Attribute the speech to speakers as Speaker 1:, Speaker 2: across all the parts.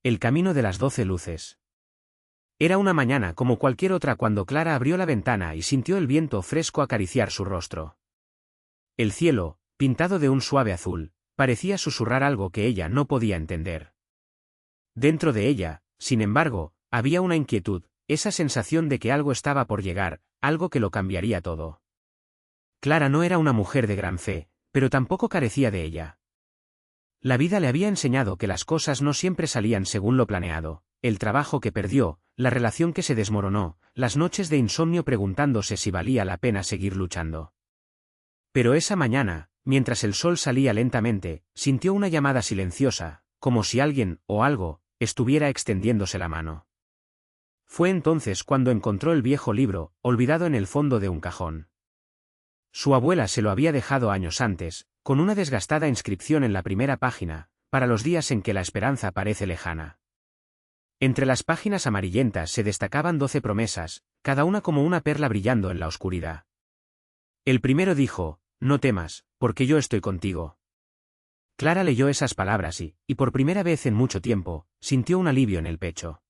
Speaker 1: El camino de las 12 luces. Era una mañana como cualquier otra cuando Clara abrió la ventana y sintió el viento fresco acariciar su rostro. El cielo, pintado de un suave azul, parecía susurrar algo que ella no podía entender. Dentro de ella, sin embargo, había una inquietud, esa sensación de que algo estaba por llegar, algo que lo cambiaría todo. Clara no era una mujer de gran fe, pero tampoco carecía de ella. La vida le había enseñado que las cosas no siempre salían según lo planeado, el trabajo que perdió, la relación que se desmoronó, las noches de insomnio preguntándose si valía la pena seguir luchando. Pero esa mañana, mientras el sol salía lentamente, sintió una llamada silenciosa, como si alguien, o algo, estuviera extendiéndose la mano. Fue entonces cuando encontró el viejo libro, olvidado en el fondo de un cajón. Su abuela se lo había dejado años antes, con una desgastada inscripción en la primera página, para los días en que la esperanza parece lejana. Entre las páginas amarillentas se destacaban 12 promesas, cada una como una perla brillando en la oscuridad. El primero dijo: no temas, porque yo estoy contigo. Clara leyó esas palabras y, por primera vez en mucho tiempo, sintió un alivio en el pecho.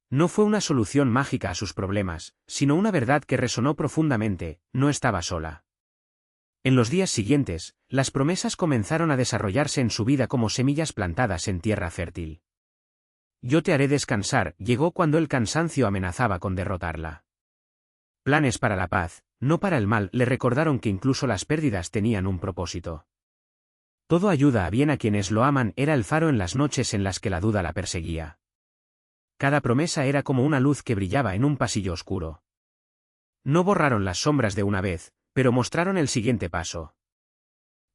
Speaker 1: No fue una solución mágica a sus problemas, sino una verdad que resonó profundamente: no estaba sola. En los días siguientes, las promesas comenzaron a desarrollarse en su vida como semillas plantadas en tierra fértil. Yo te haré descansar, llegó cuando el cansancio amenazaba con derrotarla. Planes para la paz, no para el mal, le recordaron que incluso las pérdidas tenían un propósito. Todo ayuda a bien a quienes lo aman era el faro en las noches en las que la duda la perseguía. Cada promesa era como una luz que brillaba en un pasillo oscuro. No borraron las sombras de una vez, pero mostraron el siguiente paso.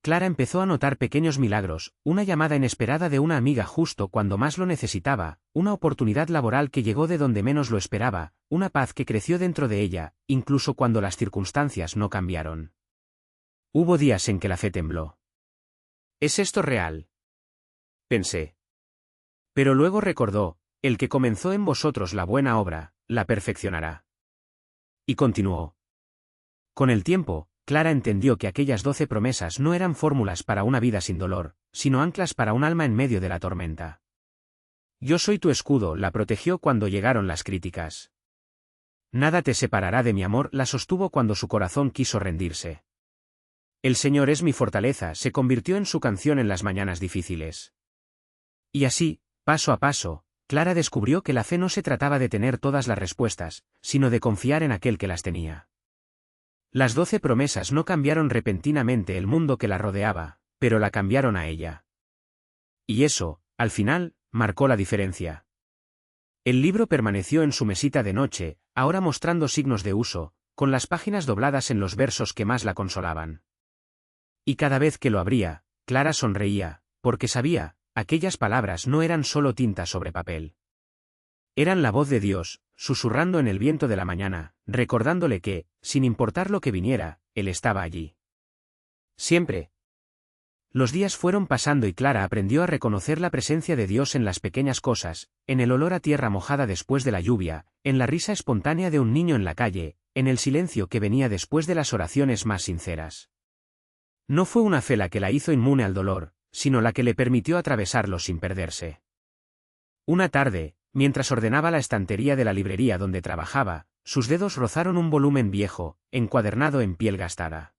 Speaker 1: Clara empezó a notar pequeños milagros, una llamada inesperada de una amiga justo cuando más lo necesitaba, una oportunidad laboral que llegó de donde menos lo esperaba, una paz que creció dentro de ella, incluso cuando las circunstancias no cambiaron. Hubo días en que la fe tembló. ¿Es esto real?, pensé. Pero luego recordó: el que comenzó en vosotros la buena obra, la perfeccionará. Y continuó. Con el tiempo, Clara entendió que aquellas 12 promesas no eran fórmulas para una vida sin dolor, sino anclas para un alma en medio de la tormenta. Yo soy tu escudo, la protegió cuando llegaron las críticas. Nada te separará de mi amor, la sostuvo cuando su corazón quiso rendirse. El Señor es mi fortaleza, se convirtió en su canción en las mañanas difíciles. Y así, paso a paso, Clara descubrió que la fe no se trataba de tener todas las respuestas, sino de confiar en aquel que las tenía. Las 12 promesas no cambiaron repentinamente el mundo que la rodeaba, pero la cambiaron a ella. Y eso, al final, marcó la diferencia. El libro permaneció en su mesita de noche, ahora mostrando signos de uso, con las páginas dobladas en los versos que más la consolaban. Y cada vez que lo abría, Clara sonreía, porque sabía: aquellas palabras no eran solo tinta sobre papel. Eran la voz de Dios, susurrando en el viento de la mañana, recordándole que, sin importar lo que viniera, Él estaba allí. Siempre. Los días fueron pasando y Clara aprendió a reconocer la presencia de Dios en las pequeñas cosas, en el olor a tierra mojada después de la lluvia, en la risa espontánea de un niño en la calle, en el silencio que venía después de las oraciones más sinceras. No fue una fe la que la hizo inmune al dolor, sino la que le permitió atravesarlo sin perderse. Una tarde, mientras ordenaba la estantería de la librería donde trabajaba, sus dedos rozaron un volumen viejo, encuadernado en piel gastada.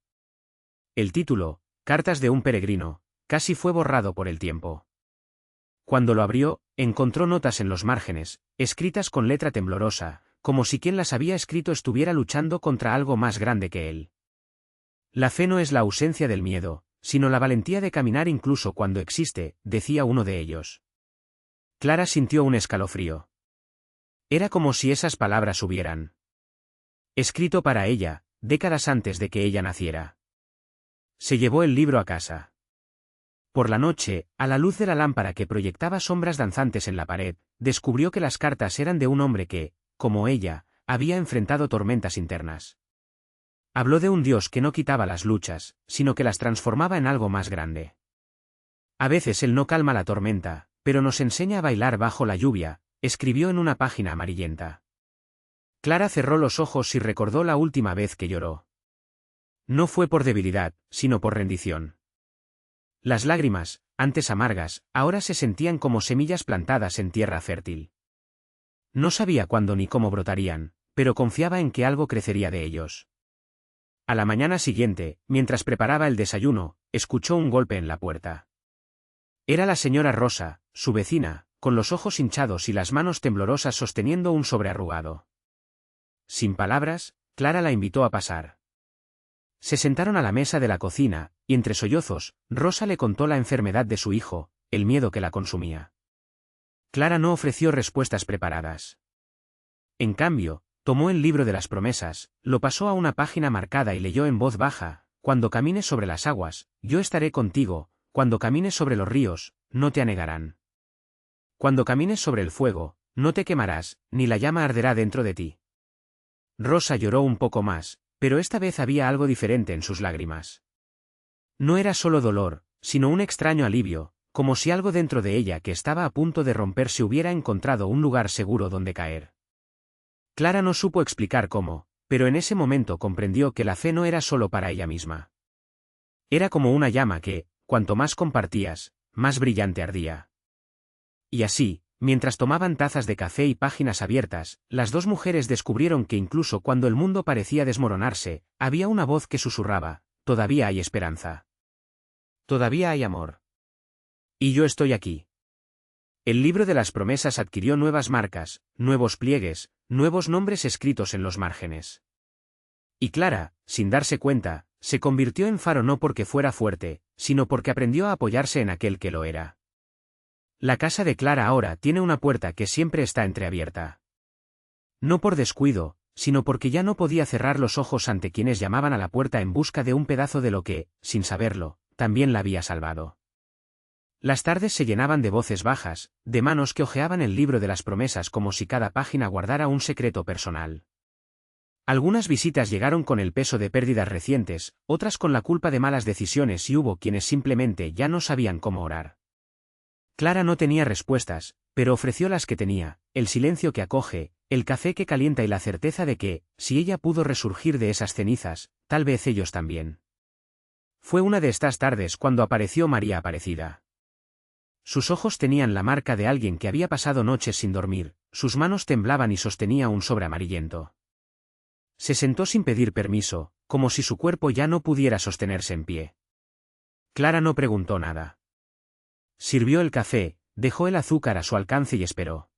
Speaker 1: El título, Cartas de un peregrino, casi fue borrado por el tiempo. Cuando lo abrió, encontró notas en los márgenes, escritas con letra temblorosa, como si quien las había escrito estuviera luchando contra algo más grande que él. La fe no es la ausencia del miedo, sino la valentía de caminar incluso cuando existe, decía uno de ellos. Clara sintió un escalofrío. Era como si esas palabras hubieran escrito para ella, décadas antes de que ella naciera. Se llevó el libro a casa. Por la noche, a la luz de la lámpara que proyectaba sombras danzantes en la pared, descubrió que las cartas eran de un hombre que, como ella, había enfrentado tormentas internas. Habló de un Dios que no quitaba las luchas, sino que las transformaba en algo más grande. A veces Él no calma la tormenta, pero nos enseña a bailar bajo la lluvia, escribió en una página amarillenta. Clara cerró los ojos y recordó la última vez que lloró. No fue por debilidad, sino por rendición. Las lágrimas, antes amargas, ahora se sentían como semillas plantadas en tierra fértil. No sabía cuándo ni cómo brotarían, pero confiaba en que algo crecería de ellos. A la mañana siguiente, mientras preparaba el desayuno, escuchó un golpe en la puerta. Era la señora Rosa, su vecina, con los ojos hinchados y las manos temblorosas sosteniendo un sobre arrugado. Sin palabras, Clara la invitó a pasar. Se sentaron a la mesa de la cocina, y entre sollozos, Rosa le contó la enfermedad de su hijo, el miedo que la consumía. Clara no ofreció respuestas preparadas. En cambio, tomó el libro de las promesas, lo pasó a una página marcada y leyó en voz baja: «Cuando camines sobre las aguas, yo estaré contigo, cuando camines sobre los ríos, no te anegarán. Cuando camines sobre el fuego, no te quemarás, ni la llama arderá dentro de ti». Rosa lloró un poco más, pero esta vez había algo diferente en sus lágrimas. No era solo dolor, sino un extraño alivio, como si algo dentro de ella que estaba a punto de romperse hubiera encontrado un lugar seguro donde caer. Clara no supo explicar cómo, pero en ese momento comprendió que la fe no era solo para ella misma. Era como una llama que, cuanto más compartías, más brillante ardía. Y así, mientras tomaban tazas de café y páginas abiertas, las dos mujeres descubrieron que incluso cuando el mundo parecía desmoronarse, había una voz que susurraba: «Todavía hay esperanza. Todavía hay amor. Y yo estoy aquí». El libro de las promesas adquirió nuevas marcas, nuevos pliegues, nuevos nombres escritos en los márgenes. Y Clara, sin darse cuenta, se convirtió en faro no porque fuera fuerte, sino porque aprendió a apoyarse en aquel que lo era. La casa de Clara ahora tiene una puerta que siempre está entreabierta. No por descuido, sino porque ya no podía cerrar los ojos ante quienes llamaban a la puerta en busca de un pedazo de lo que, sin saberlo, también la había salvado. Las tardes se llenaban de voces bajas, de manos que hojeaban el libro de las promesas como si cada página guardara un secreto personal. Algunas visitas llegaron con el peso de pérdidas recientes, otras con la culpa de malas decisiones y hubo quienes simplemente ya no sabían cómo orar. Clara no tenía respuestas, pero ofreció las que tenía: el silencio que acoge, el café que calienta y la certeza de que, si ella pudo resurgir de esas cenizas, tal vez ellos también. Fue una de estas tardes cuando apareció María Aparecida. Sus ojos tenían la marca de alguien que había pasado noches sin dormir, sus manos temblaban y sostenía un sobre amarillento. Se sentó sin pedir permiso, como si su cuerpo ya no pudiera sostenerse en pie. Clara no preguntó nada. Sirvió el café, dejó el azúcar a su alcance y esperó.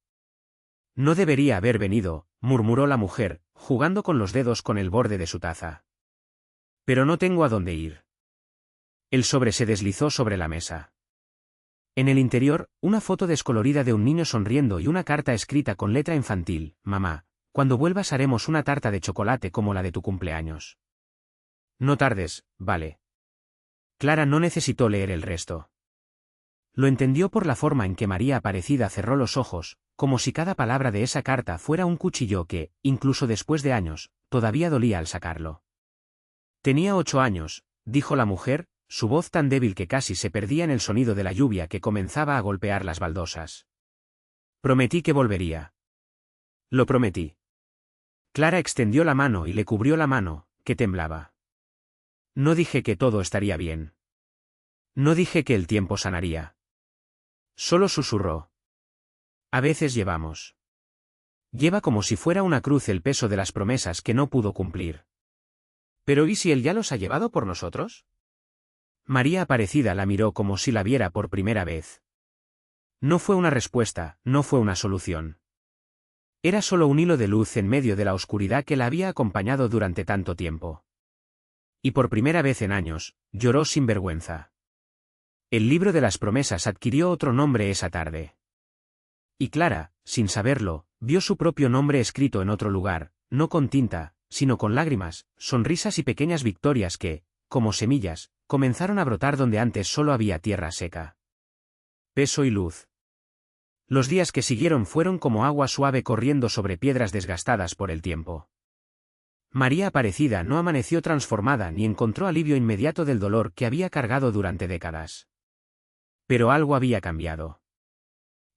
Speaker 1: «No debería haber venido», murmuró la mujer, jugando con los dedos con el borde de su taza. «Pero no tengo a dónde ir». El sobre se deslizó sobre la mesa. En el interior, una foto descolorida de un niño sonriendo y una carta escrita con letra infantil: «Mamá, cuando vuelvas haremos una tarta de chocolate como la de tu cumpleaños. No tardes, ¿vale?». Clara no necesitó leer el resto. Lo entendió por la forma en que María Aparecida cerró los ojos, como si cada palabra de esa carta fuera un cuchillo que, incluso después de años, todavía dolía al sacarlo. «Tenía 8 años», dijo la mujer, su voz tan débil que casi se perdía en el sonido de la lluvia que comenzaba a golpear las baldosas. «Prometí que volvería. Lo prometí». Clara extendió la mano y le cubrió la mano, que temblaba. «No dije que todo estaría bien. No dije que el tiempo sanaría». Solo susurró: «A veces llevamos». Lleva como si fuera una cruz el peso de las promesas que no pudo cumplir. «¿Pero y si él ya los ha llevado por nosotros?». María Aparecida la miró como si la viera por primera vez. No fue una respuesta, no fue una solución. Era solo un hilo de luz en medio de la oscuridad que la había acompañado durante tanto tiempo. Y por primera vez en años, lloró sin vergüenza. El libro de las promesas adquirió otro nombre esa tarde. Y Clara, sin saberlo, vio su propio nombre escrito en otro lugar, no con tinta, sino con lágrimas, sonrisas y pequeñas victorias que, como semillas, comenzaron a brotar donde antes solo había tierra seca. Peso y luz. Los días que siguieron fueron como agua suave corriendo sobre piedras desgastadas por el tiempo. María Aparecida no amaneció transformada ni encontró alivio inmediato del dolor que había cargado durante décadas. Pero algo había cambiado.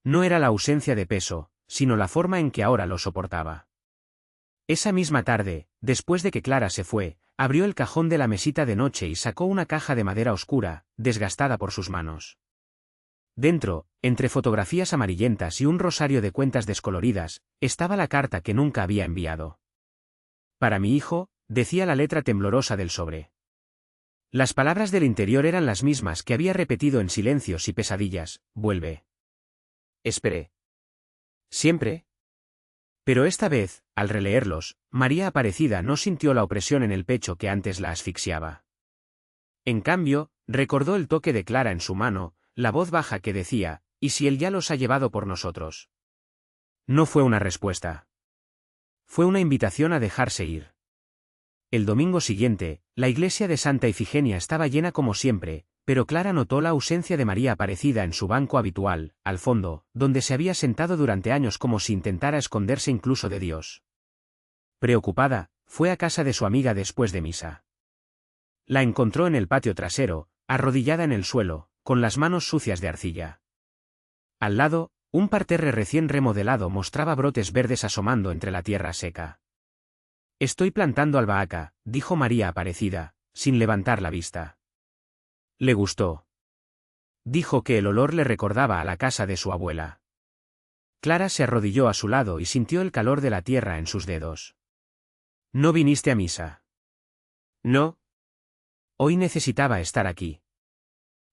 Speaker 1: No era la ausencia de peso, sino la forma en que ahora lo soportaba. Esa misma tarde, después de que Clara se fue, abrió el cajón de la mesita de noche y sacó una caja de madera oscura, desgastada por sus manos. Dentro, entre fotografías amarillentas y un rosario de cuentas descoloridas, estaba la carta que nunca había enviado. Para mi hijo, decía la letra temblorosa del sobre. Las palabras del interior eran las mismas que había repetido en silencios y pesadillas: vuelve. Esperé. ¿Siempre? Pero esta vez, al releerlos, María Aparecida no sintió la opresión en el pecho que antes la asfixiaba. En cambio, recordó el toque de Clara en su mano, la voz baja que decía: ¿y si él ya los ha llevado por nosotros? No fue una respuesta. Fue una invitación a dejarse ir. El domingo siguiente, la iglesia de Santa Ifigenia estaba llena como siempre, pero Clara notó la ausencia de María Aparecida en su banco habitual, al fondo, donde se había sentado durante años como si intentara esconderse incluso de Dios. Preocupada, fue a casa de su amiga después de misa. La encontró en el patio trasero, arrodillada en el suelo, con las manos sucias de arcilla. Al lado, un parterre recién remodelado mostraba brotes verdes asomando entre la tierra seca. Estoy plantando albahaca, dijo María Aparecida, sin levantar la vista. Le gustó. Dijo que el olor le recordaba a la casa de su abuela. Clara se arrodilló a su lado y sintió el calor de la tierra en sus dedos. ¿No viniste a misa? No. Hoy necesitaba estar aquí.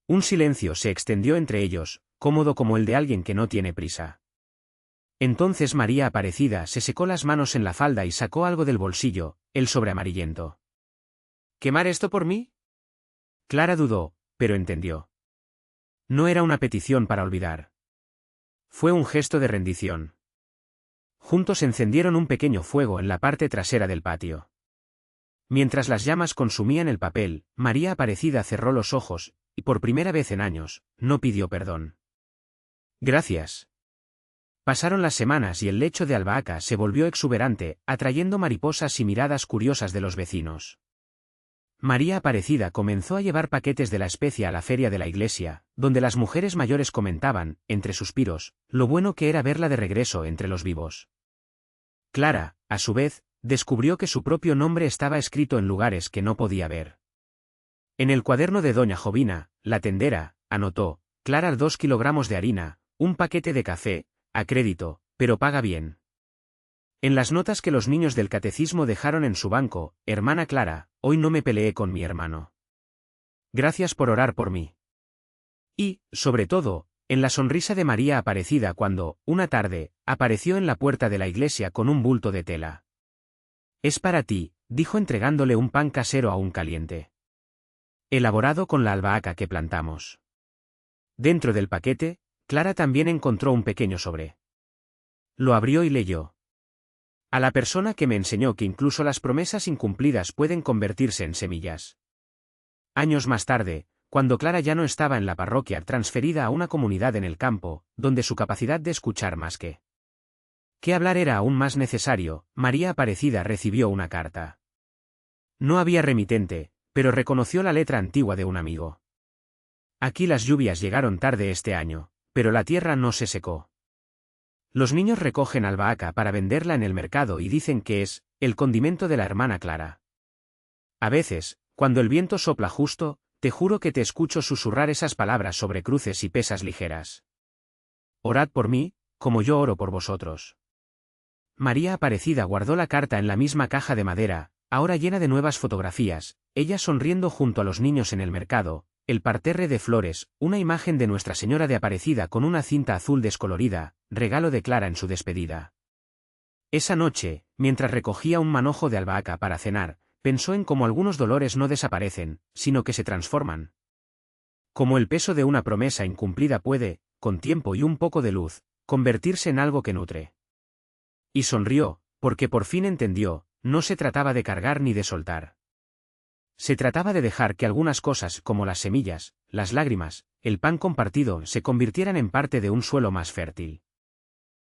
Speaker 1: Un silencio se extendió entre ellos, cómodo como el de alguien que no tiene prisa. Entonces María Aparecida se secó las manos en la falda y sacó algo del bolsillo, el sobre amarillento. ¿Quemar esto por mí? Clara dudó, pero entendió. No era una petición para olvidar. Fue un gesto de rendición. Juntos encendieron un pequeño fuego en la parte trasera del patio. Mientras las llamas consumían el papel, María Aparecida cerró los ojos, y por primera vez en años, no pidió perdón. Gracias. Pasaron las semanas y el lecho de albahaca se volvió exuberante, atrayendo mariposas y miradas curiosas de los vecinos. María Aparecida comenzó a llevar paquetes de la especia a la feria de la iglesia, donde las mujeres mayores comentaban, entre suspiros, lo bueno que era verla de regreso entre los vivos. Clara, a su vez, descubrió que su propio nombre estaba escrito en lugares que no podía ver. En el cuaderno de doña Jovina, la tendera, anotó: Clara 2 kilogramos de harina, un paquete de café, a crédito, pero paga bien. En las notas que los niños del catecismo dejaron en su banco: hermana Clara, hoy no me peleé con mi hermano. Gracias por orar por mí. Y, sobre todo, en la sonrisa de María Aparecida cuando, una tarde, apareció en la puerta de la iglesia con un bulto de tela. Es para ti, dijo entregándole un pan casero aún caliente. Elaborado con la albahaca que plantamos. Dentro del paquete, Clara también encontró un pequeño sobre. Lo abrió y leyó. A la persona que me enseñó que incluso las promesas incumplidas pueden convertirse en semillas. Años más tarde, cuando Clara ya no estaba en la parroquia, transferida a una comunidad en el campo, donde su capacidad de escuchar más que hablar era aún más necesario, María Aparecida recibió una carta. No había remitente, pero reconoció la letra antigua de un amigo. Aquí las lluvias llegaron tarde este año, pero la tierra no se secó. Los niños recogen albahaca para venderla en el mercado y dicen que es el condimento de la hermana Clara. A veces, cuando el viento sopla justo, te juro que te escucho susurrar esas palabras sobre cruces y pesas ligeras. Orad por mí, como yo oro por vosotros. María Aparecida guardó la carta en la misma caja de madera, ahora llena de nuevas fotografías, ella sonriendo junto a los niños en el mercado, el parterre de flores, una imagen de Nuestra Señora de Aparecida con una cinta azul descolorida, regalo de Clara en su despedida. Esa noche, mientras recogía un manojo de albahaca para cenar, pensó en cómo algunos dolores no desaparecen, sino que se transforman. Como el peso de una promesa incumplida puede, con tiempo y un poco de luz, convertirse en algo que nutre. Y sonrió, porque por fin entendió, no se trataba de cargar ni de soltar. Se trataba de dejar que algunas cosas como las semillas, las lágrimas, el pan compartido se convirtieran en parte de un suelo más fértil.